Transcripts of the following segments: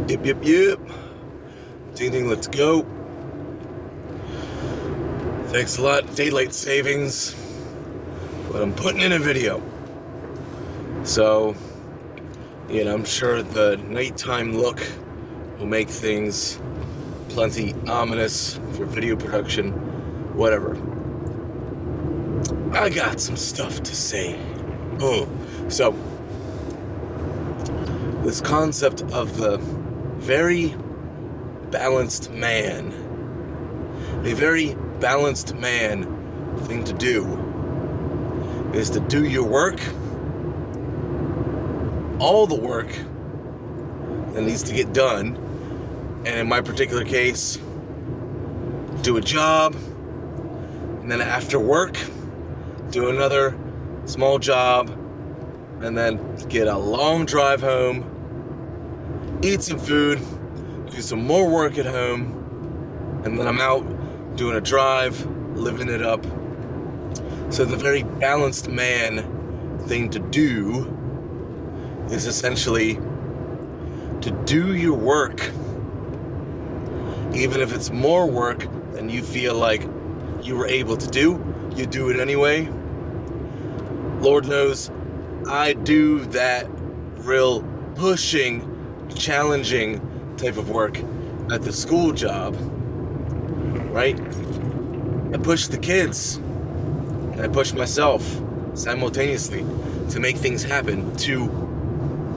Yep, yep, yep. Ding, ding, let's go. Thanks a lot, daylight savings. But I'm putting in a video. So, I'm sure the nighttime look will make things plenty ominous for video production, whatever. I got some stuff to say. So, this concept of the very balanced man, a very balanced man thing to do is to do your work, all the work that needs to get done, and in my particular case, do a job, and then after work, do another small job, and then get a long drive home, eat some food, do some more work at home, and then I'm out doing a drive, living it up. So the very balanced man thing to do is essentially to do your work, even if it's more work than you feel like you were able to do, you do it anyway. Lord knows I do that real pushing, challenging type of work at the school job, right? I push the kids and I push myself simultaneously to make things happen, to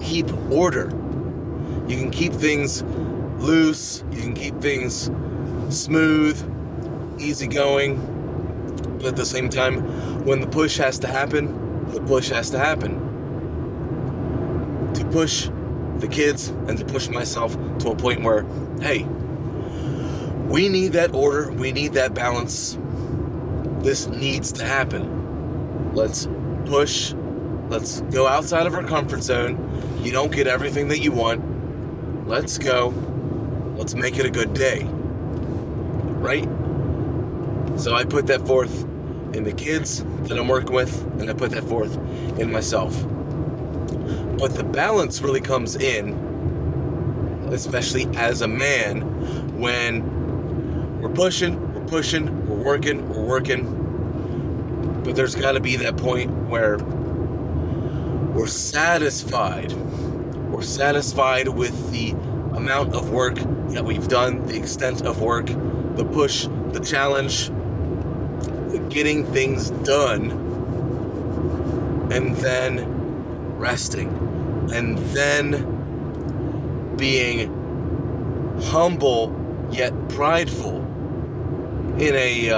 keep order. You can keep things loose, you can keep things smooth, easygoing, but at the same time, when the push has to happen, the push has to happen. To push the kids and to push myself to a point where, hey, we need that order, we need that balance. This needs to happen. Let's push, let's go outside of our comfort zone. You don't get everything that you want. Let's go. Let's make it a good day. Right? So I put that forth in the kids that I'm working with, and I put that forth in myself. But the balance really comes in, especially as a man, when we're pushing, we're working, but there's got to be that point where we're satisfied. We're satisfied with the amount of work that we've done, the extent of work, the push, the challenge, the getting things done, and then resting, and then being humble yet prideful in a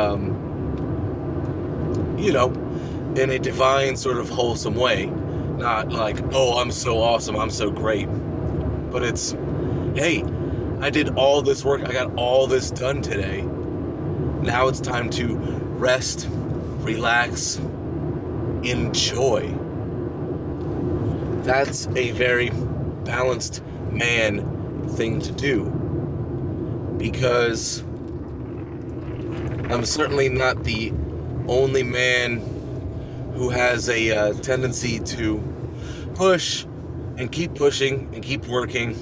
in a divine sort of wholesome way. Not like, oh, I'm so awesome, I'm so great. But it's, hey, I did all this work, I got all this done today. Now it's time to rest, relax, enjoy. That's a very balanced man thing to do. Because I'm certainly not the only man who has a tendency to push and keep pushing and keep working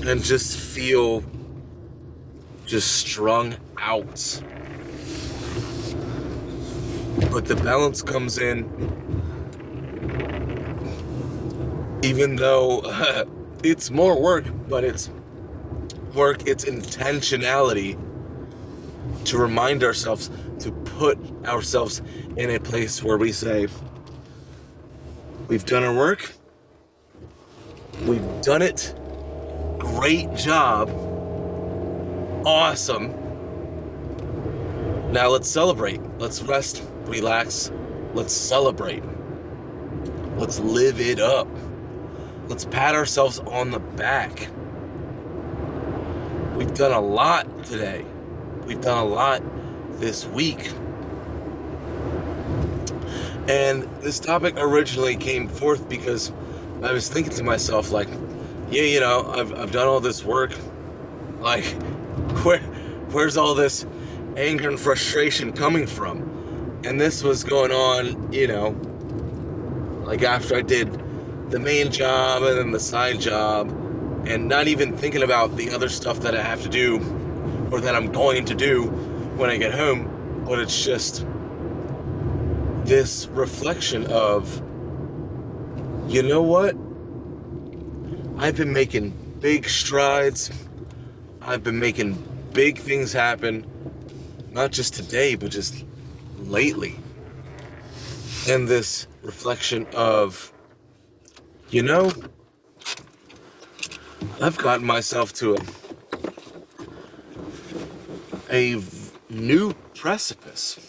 and just feel just strung out. But the balance comes in, even though it's more work, but it's work, it's intentionality to remind ourselves, to put ourselves in a place where we say, we've done our work, we've done it, great job, awesome. Now let's celebrate, let's rest, relax, let's celebrate, let's live it up, let's pat ourselves on the back. We've done a lot today. We've done a lot this week. And this topic originally came forth because I was thinking to myself, like, yeah, I've done all this work. Like, where's all this anger and frustration coming from? And this was going on, like after I did the main job and then the side job, and not even thinking about the other stuff that I have to do or that I'm going to do when I get home, but it's just this reflection of, you know what? I've been making big strides. I've been making big things happen, not just today, but just lately. And this reflection of, you know, I've gotten myself to a new precipice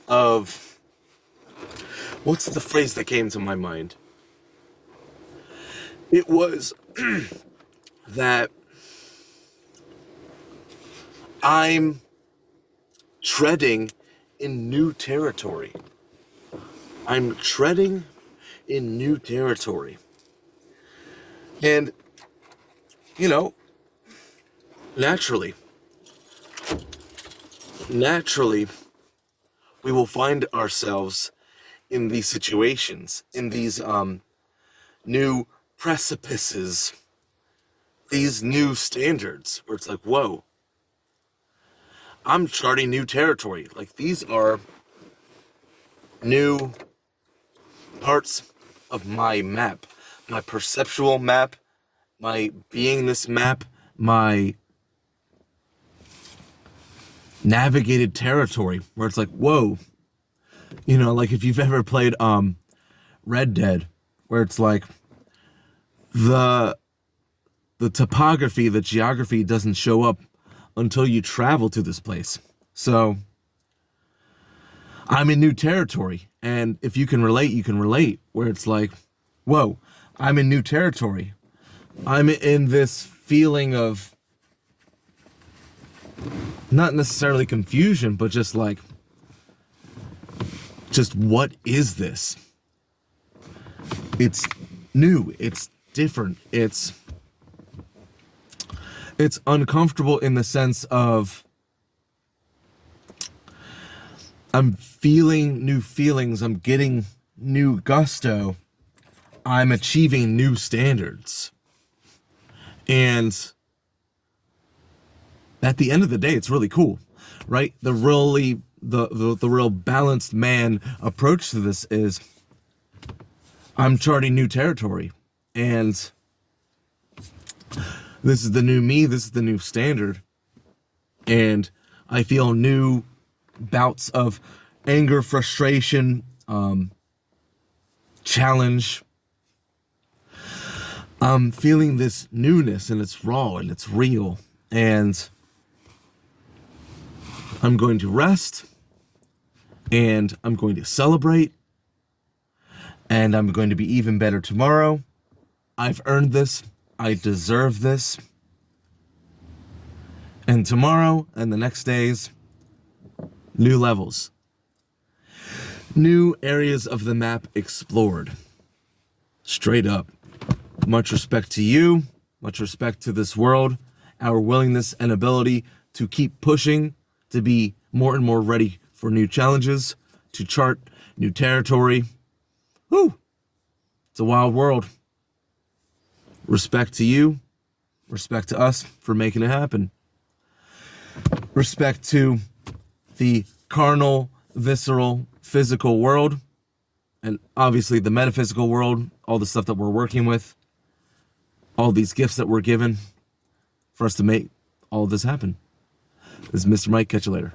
of, what's the phrase that came to my mind? It was that I'm treading in new territory. I'm treading in new territory. And, you know, naturally, we will find ourselves in these situations, in these new precipices, these new standards, where it's like, whoa, I'm charting new territory. Like, these are new parts of my map, my perceptual map, my beingness map, my navigated territory, where it's like, whoa, you know, like if you've ever played Red Dead, where it's like the topography, the geography doesn't show up until you travel to this place. So I'm in new territory, and if you can relate, you can relate, where it's like, whoa, I'm in new territory. I'm in this feeling of not necessarily confusion, but just like, just what is this? It's new, it's different, it's uncomfortable in the sense of I'm feeling new feelings, I'm getting new gusto, I'm achieving new standards. And at the end of the day, it's really cool, right? The real balanced man approach to this is I'm charting new territory, and this is the new me, this is the new standard, and I feel new bouts of anger, frustration, challenge. I'm feeling this newness, and it's raw and it's real, and I'm going to rest, and I'm going to celebrate, and I'm going to be even better tomorrow. I've earned this. I deserve this. And tomorrow and the next days, new levels. New areas of the map explored. Straight up. Much respect to you. Much respect to this world. Our willingness and ability to keep pushing, to be more and more ready for new challenges, to chart new territory. Woo! It's a wild world. Respect to you. Respect to us for making it happen. Respect to the carnal, visceral, physical world, and obviously the metaphysical world, all the stuff that we're working with, all these gifts that we're given for us to make all of this happen. This is Mr. Mike. Catch you later.